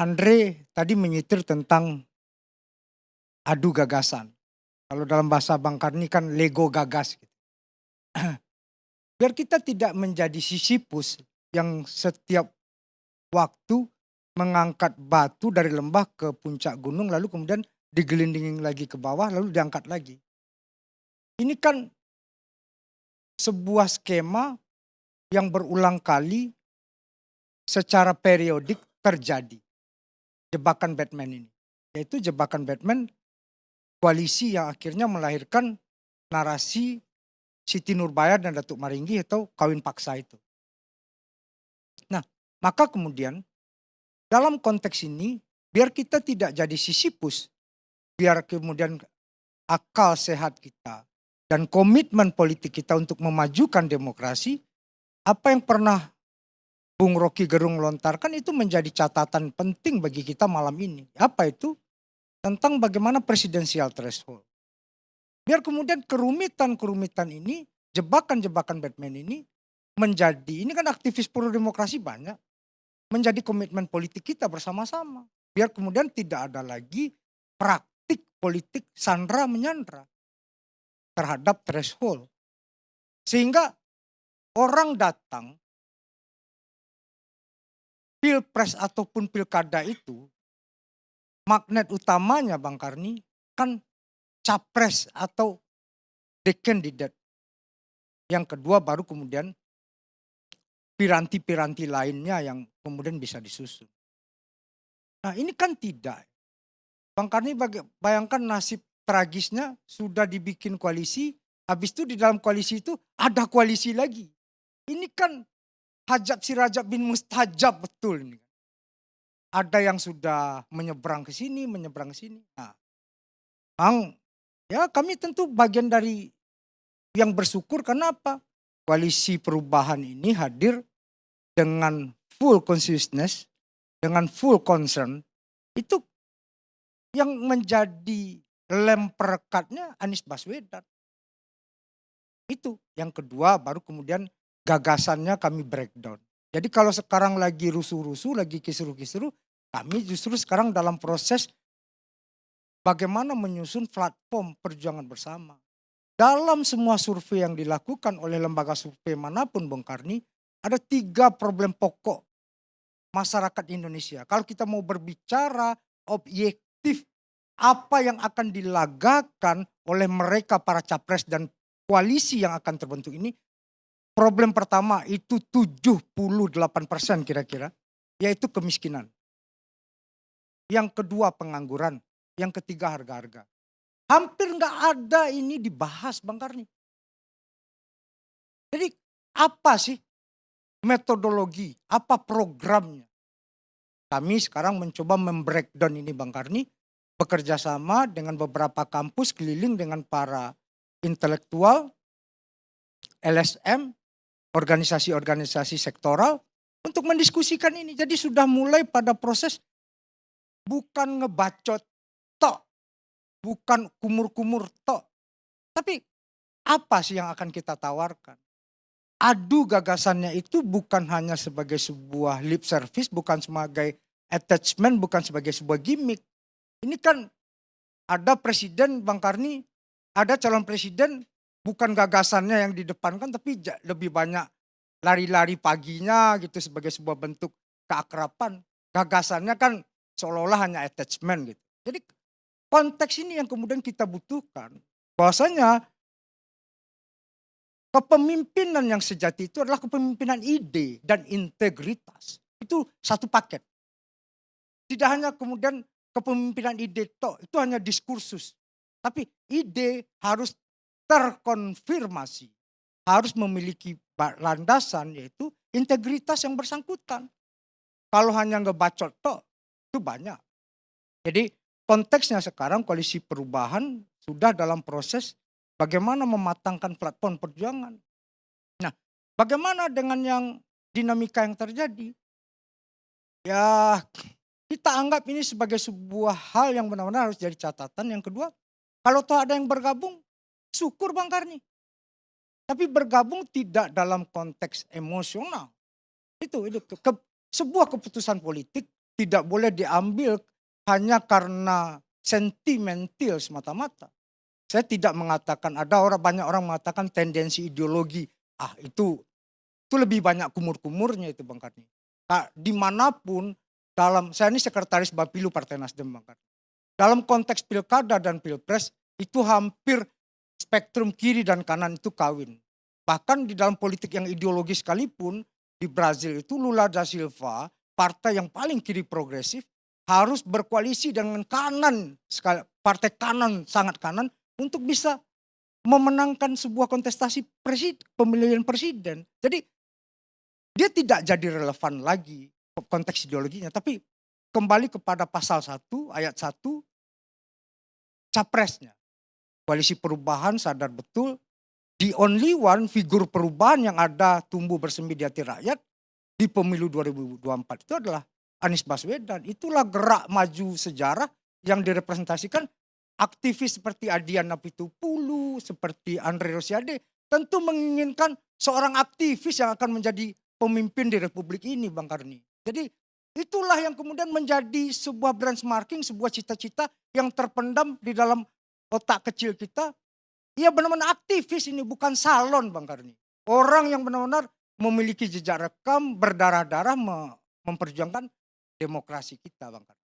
Andre tadi menyitir tentang adu gagasan. Kalau dalam bahasa Bang Karni kan Lego gagas gitu. Biar kita tidak menjadi Sisyphus yang setiap waktu mengangkat batu dari lembah ke puncak gunung lalu kemudian digelindingin lagi ke bawah lalu diangkat lagi. Ini kan sebuah skema yang berulang kali secara periodik terjadi. Jebakan Batman ini. Yaitu jebakan Batman koalisi yang akhirnya melahirkan narasi Siti Nurbaya dan Datuk Maringgi atau kawin paksa itu. Nah, maka kemudian dalam konteks ini biar kita tidak jadi Sisyphus, biar kemudian akal sehat kita dan komitmen politik kita untuk memajukan demokrasi, apa yang pernah Bung Rocky Gerung lontarkan itu menjadi catatan penting bagi kita malam ini. Apa itu? Tentang bagaimana presidensial threshold. Biar kemudian kerumitan-kerumitan ini, jebakan-jebakan Batman ini menjadi, ini kan aktivis pro demokrasi banyak, menjadi komitmen politik kita bersama-sama. Biar kemudian tidak ada lagi praktik politik sandra menyandra terhadap threshold. Sehingga orang datang, pilpres ataupun pilkada itu, magnet utamanya Bang Karni kan capres atau the candidate. Yang kedua baru kemudian piranti-piranti lainnya yang kemudian bisa disusun. Nah ini kan tidak. Bang Karni bayangkan nasib tragisnya sudah dibikin koalisi, habis itu di dalam koalisi itu ada koalisi lagi. Ini kan hajat si Rajab bin Mustajab betul ini. Ada yang sudah menyeberang ke sini, menyeberang ke sini. Nah, Bang, ya kami tentu bagian dari yang bersyukur karena apa? Koalisi perubahan ini hadir dengan full consciousness, dengan full concern, itu yang menjadi lem perekatnya Anies Baswedan. Itu. Yang kedua baru kemudian gagasannya kami breakdown. Jadi kalau sekarang lagi rusuh-rusuh, lagi kisruh-kisruh, kami justru sekarang dalam proses bagaimana menyusun platform perjuangan bersama. Dalam semua survei yang dilakukan oleh lembaga survei manapun Bung Karni, ada 3 problem pokok masyarakat Indonesia. Kalau kita mau berbicara objektif apa yang akan dilagakan oleh mereka para capres dan koalisi yang akan terbentuk ini, problem pertama itu 78% kira-kira, yaitu kemiskinan. Yang kedua pengangguran, yang ketiga harga-harga. Hampir nggak ada ini dibahas Bang Karni. Jadi apa sih metodologi, apa programnya? Kami sekarang mencoba membreakdown ini Bang Karni, bekerja sama dengan beberapa kampus keliling dengan para intelektual, LSM, organisasi-organisasi sektoral untuk mendiskusikan ini. Jadi sudah mulai pada proses bukan ngebacot tok, bukan kumur-kumur tok, tapi apa sih yang akan kita tawarkan? Adu gagasannya itu bukan hanya sebagai sebuah lip service, bukan sebagai attachment, bukan sebagai sebuah gimmick. Ini kan ada presiden Bang Karni, ada calon presiden bukan gagasannya yang didepankan tapi lebih banyak lari-lari paginya gitu sebagai sebuah bentuk keakraban. Gagasannya kan seolah-olah hanya attachment gitu. Jadi konteks ini yang kemudian kita butuhkan. Bahwasanya kepemimpinan yang sejati itu adalah kepemimpinan ide dan integritas. Itu satu paket. Tidak hanya kemudian kepemimpinan ide itu hanya diskursus. Tapi ide harus terkonfirmasi. Harus memiliki landasan yaitu integritas yang bersangkutan. Kalau hanya ngebacot tok itu banyak. Jadi konteksnya sekarang koalisi perubahan sudah dalam proses bagaimana mematangkan platform perjuangan. Nah, bagaimana dengan yang dinamika yang terjadi? Ya, kita anggap ini sebagai sebuah hal yang benar-benar harus jadi catatan. Yang kedua, kalau toh ada yang bergabung, syukur Bang Karni. Tapi bergabung tidak dalam konteks emosional. Itu sebuah keputusan politik tidak boleh diambil hanya karena sentimental semata-mata. Saya tidak mengatakan, banyak orang mengatakan tendensi ideologi. Itu lebih banyak kumur-kumurnya itu Bang Karni. Dimanapun saya ini sekretaris Bapilu Partai Nasdem Bang Karni. Dalam konteks pilkada dan pilpres itu hampir spektrum kiri dan kanan itu kawin. Bahkan di dalam politik yang ideologis sekalipun, di Brazil itu Lula da Silva, partai yang paling kiri progresif, harus berkoalisi dengan kanan, partai kanan, sangat kanan, untuk bisa memenangkan sebuah kontestasi pemilihan presiden. Jadi dia tidak jadi relevan lagi konteks ideologinya, tapi kembali kepada pasal 1 ayat 1 capresnya. Koalisi perubahan sadar betul the only one figur perubahan yang ada tumbuh bersemi di hati rakyat di pemilu 2024 itu adalah Anies Baswedan. Itulah gerak maju sejarah yang direpresentasikan aktivis seperti Adian Apitupulu, seperti Andre Rosiade, tentu menginginkan seorang aktivis yang akan menjadi pemimpin di Republik ini Bang Karni. Jadi itulah yang kemudian menjadi sebuah benchmarking, sebuah cita-cita yang terpendam di dalam otak kecil kita. Ia benar-benar aktivis ini, bukan salon Bang Karni. Orang yang benar-benar memiliki jejak rekam, berdarah-darah memperjuangkan demokrasi kita Bang Karni.